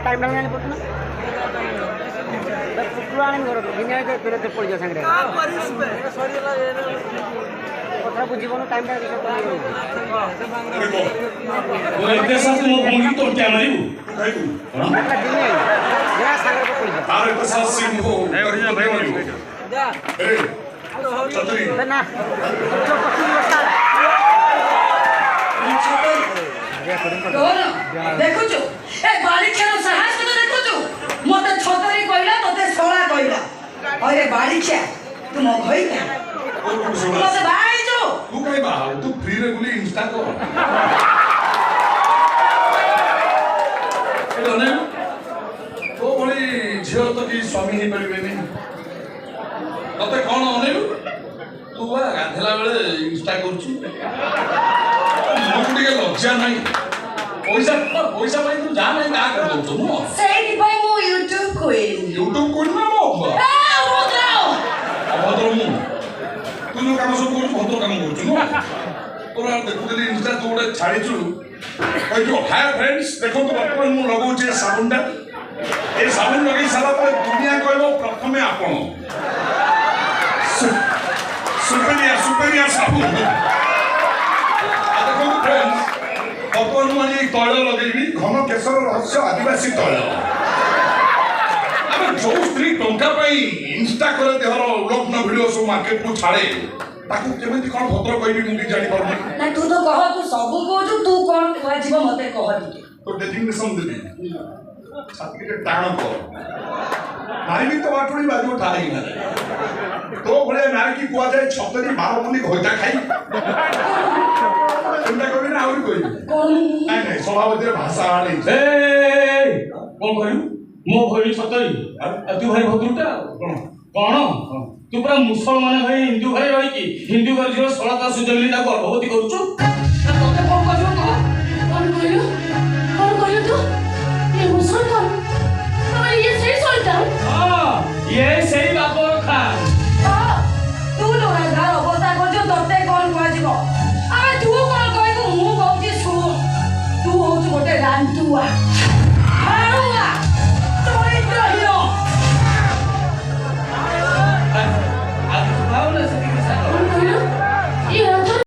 time डालने पड़ता ना पुराने घर दुनिया के तेरे ते पड़ जा संगरे কথা বুঝিব না টাইম ডাল দিছে वो एक साथ मो भंगी तो क्या मारिबु একটা দিনে যা সাগর को पड़ जा तारे को साथ सिंह को नहीं ओरिजिनल भाई मारिबु जा ए छतरी ना जो पक्की व्यवस्था देखु छु ए बाड़ी खेल साहस को देखु छु मते छतरी कहला तते सोळा कहला अरे बाड़ी छे तुम घई के मते भाई जो तू कहीं बाहर तू फ्री रे गुली इंस्टा को हेलो ने तो बोली झियो तो की स्वामी नहीं परिबेनी तते कोन अने तू बा गाधला बेले इंस्टा करछु मुकुडी के लज्जा नहीं पैसा पाई तू जा नहीं का कर दो तुम सेही भाई मो YouTube कोई ना मो ए रुद्राओ भद्र मु तू जो काम सब कर भद्र काम करछु न तोरा देखुली इंस्टा तू गोटे छाड़ी छु कहि जो हाय फ्रेंड्स देखो तो वर्तमान मु लगाउ जे साबुनटा ए साबुन लगे साला पर दुनिया कहबो प्रथमे आपण सुपेरिया साबुन देखो फ्रेंड्स वर्तमान मु आज तैल लगेबी घन केशर रहस्य आदिवासी तैल जो स्त्री टंका पाई इंस्टा करे देहर उलग्न वीडियो सब मार्केट को छाड़े ताकू केमिति कोन भद्र कहबी मुंडी जानि परनी ना तू तो कह तू सब को तू कोन कहै जीव मते कह दी तो डेजिग्नेशन देबी छाती के टाण को नारी भी तो वाटोड़ी बाजू ठाई ना तो बड़े नारी की कुआ जाए छतरी 12 मुंडी घोटा खाई चिंता करबी ना आउरी कोई कोन नहीं स्वभावतिर भाषा आले ए कोन कहू मो भई छतरी तू भाई भद्रुटा कोन तू पूरा मुसलमान भाई हिंदू भाई रही कि हिंदू कर जो 16 सुजली ता गर्भवती करछु तते कोन कहू कोन कहू तू ये मुसलमान तो ये सही सोचता हां ये सही बाबू खान हां तू लोरा घर अवस्था को जो तते कोन कहै जीव अबे तू कोन कहू मु कहू छी सुन तू हो गोटे रांटुआ